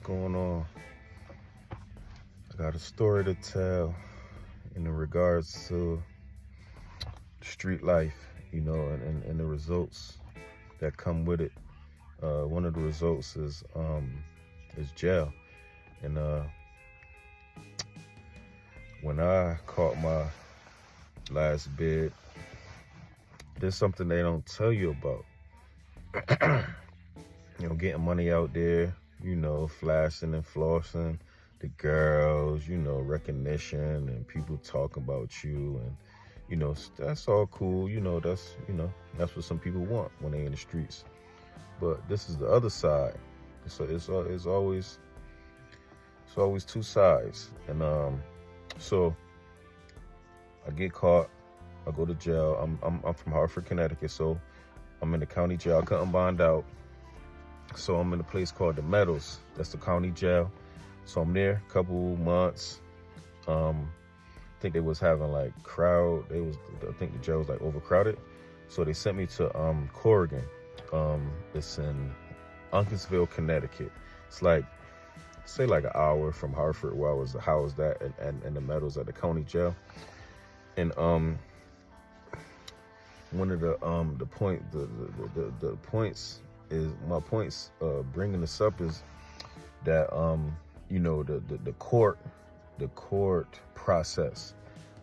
going on? I got a story to tell in regards to street life, and the results that come with it. One of the results is jail. And when I caught my last bid, there's something they don't tell you about. Getting money out there, flashing and flossing, the girls, recognition and people talking about you, and that's all cool. That's what some people want when they in the streets. But this is the other side. So it's always two sides. And so I get caught, I go to jail. I'm from Hartford, Connecticut, so I'm in the county jail. I couldn't bond out. So I'm in a place called the Meadows. That's the county jail. So I'm there a couple months. I think they was having like crowd. I think the jail was like overcrowded. So they sent me to Corrigan. It's in Uncasville, Connecticut. It's like, say like an hour from Hartford, where I was housed at, and the Meadows at the county jail. And one of the points is my points bringing this up is that the court process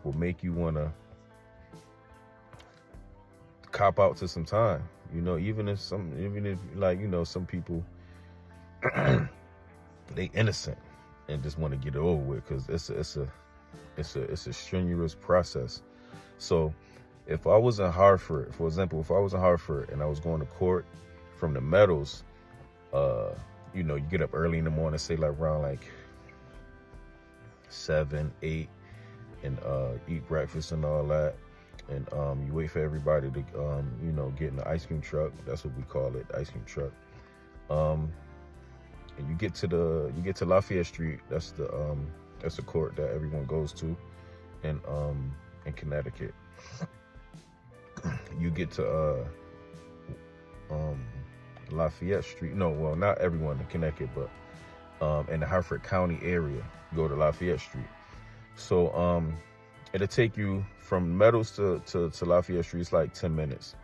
will make you want to cop out to some time, even if some people they innocent and just want to get it over with, because it's a strenuous process. So if I was in Hartford, for example, and I was going to court from the Meadows, you get up early in the morning, say like around like 7, 8, and eat breakfast and all that. And you wait for everybody to, get in the ice cream truck. That's what we call it, ice cream truck. And you get to Lafayette Street. That's the court that everyone goes to, in Connecticut. You get to Lafayette Street. No, well, not everyone in Connecticut, but in the Hartford County area, go to Lafayette Street. So it'll take you from Meadows to Lafayette Street. It's like 10 minutes.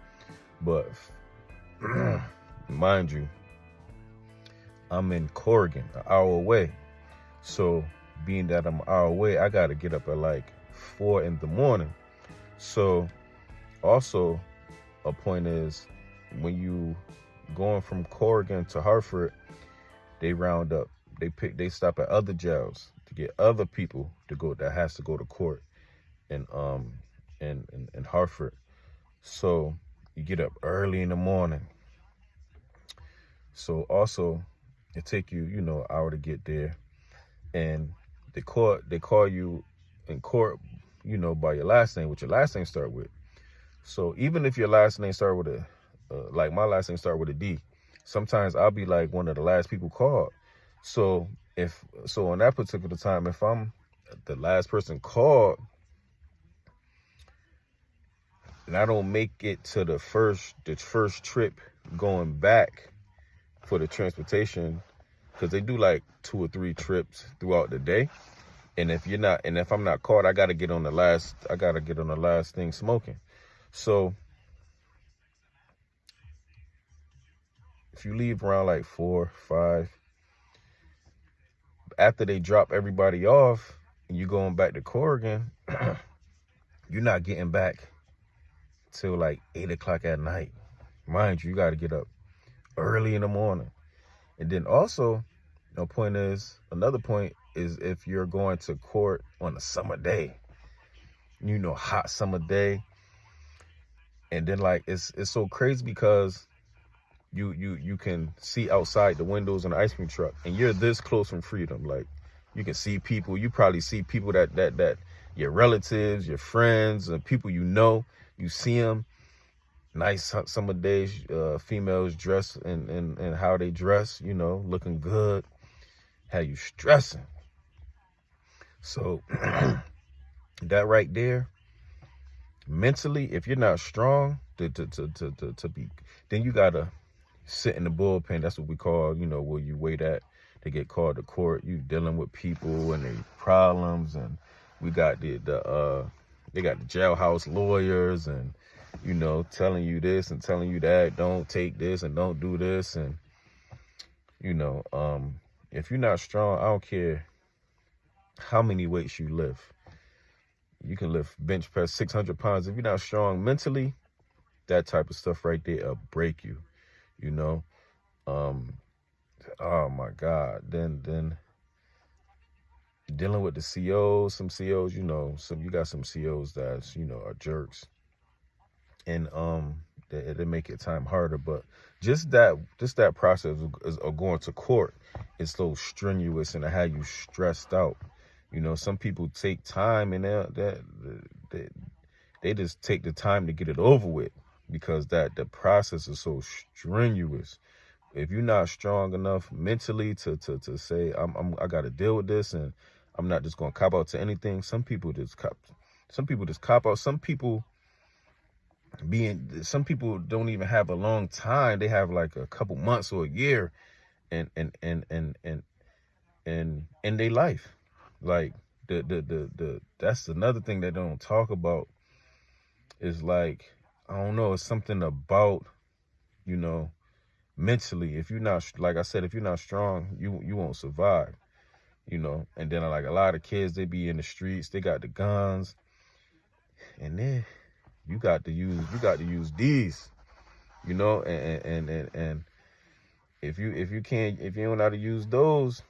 But mind you, I'm in Corrigan, an hour away. So being that I'm an hour away, I got to get up at like 4 in the morning. So also a point is, when you going from Corrigan to Hartford, they round up, they stop at other jails to get other people to go, that has to go to court in Hartford. So you get up early in the morning. So also it take you, an hour to get there. And they call you in court, by your last name, what your last name start with. So even if your last name start with a, like my last name start with a D, sometimes I'll be like one of the last people called. So on that particular time, if I'm the last person called and I don't make it to the first trip going back for the transportation, because they do like 2 or 3 trips throughout the day. And if I'm not caught, I gotta get on the last thing smoking. So if you leave around like 4, 5, after they drop everybody off and you going back to Corrigan, you're not getting back till like 8 o'clock at night. Mind you, you got to get up early in the morning. And then also, another point is, if you're going to court on a summer day, hot summer day, and then like it's so crazy because you can see outside the windows in the ice cream truck, and you're this close from freedom. Like, you can see people. You probably see people that your relatives, your friends, and people you see them. Nice summer days, females dress and how they dress, looking good, how you stressing. So that right there, mentally, if you're not strong to be, then you gotta sit in the bullpen. That's what we call, where you wait at they get called to court. You dealing with people and their problems, and we got they got the jailhouse lawyers, and telling you this and telling you that, don't take this and don't do this. And if you're not strong, I don't care how many weights you lift. You can lift bench press 600 pounds. If you're not strong mentally, that type of stuff right there will break you. Oh my God. Then dealing with the COs, some COs, you got some COs that's, are jerks. And they make it time harder. But just that process of going to court is so strenuous and how you stressed out. Some people take time, and they just take the time to get it over with, because the process is so strenuous. If you're not strong enough mentally to say I got to deal with this, and I'm not just going to cop out to anything. Some people just cop out. Some people don't even have a long time. They have like a couple months or a year in their life. Like the that's another thing they don't talk about, is like, I don't know, it's something about, mentally. If you're not, like I said, if you're not strong, you won't survive, and then like a lot of kids, they be in the streets, they got the guns, and then you got to use these, and if you don't know how to use those,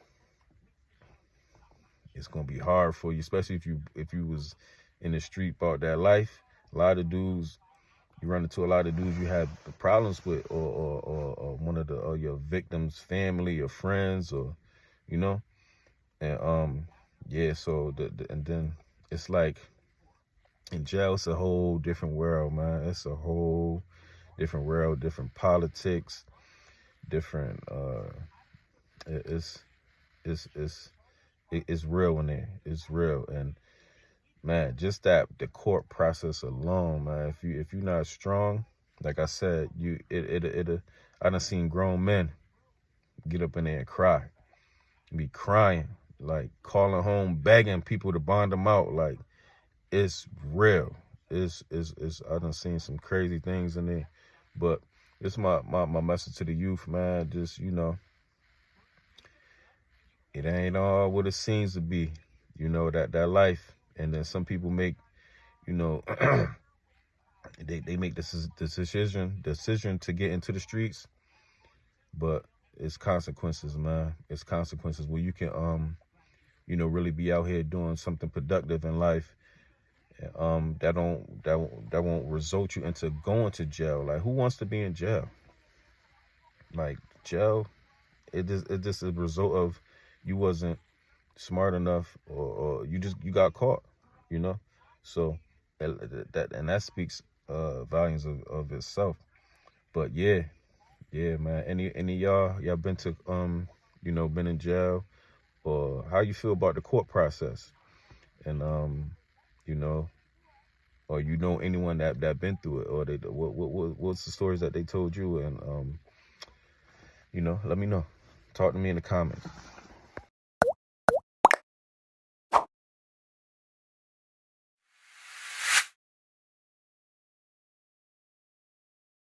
it's gonna be hard for you, especially if you was in the street about that life. You run into a lot of dudes you had problems with, or one of your victims' family or friends, or and yeah. So and then it's like in jail, it's a whole different world, man. It's a whole different world, different politics, different. It's real in there. It's real. And man, just the court process alone, man. If you're not strong, like I said, I done seen grown men get up in there and cry, be crying, like calling home, begging people to bond them out. Like, it's real. It's I done seen some crazy things in there. But it's my message to the youth, man. Just, it ain't all what it seems to be, that life. And then some people make, they make this decision to get into the streets, but it's consequences, man. It's consequences where you can, really be out here doing something productive in life. That won't result you into going to jail. Like, who wants to be in jail? Like, jail, it just a result of you wasn't smart enough, or you got caught, So that speaks volumes of itself. But yeah, man. Any y'all been to been in jail, or how you feel about the court process, and or anyone that been through it, or what's the stories that they told you, and let me know. Talk to me in the comments.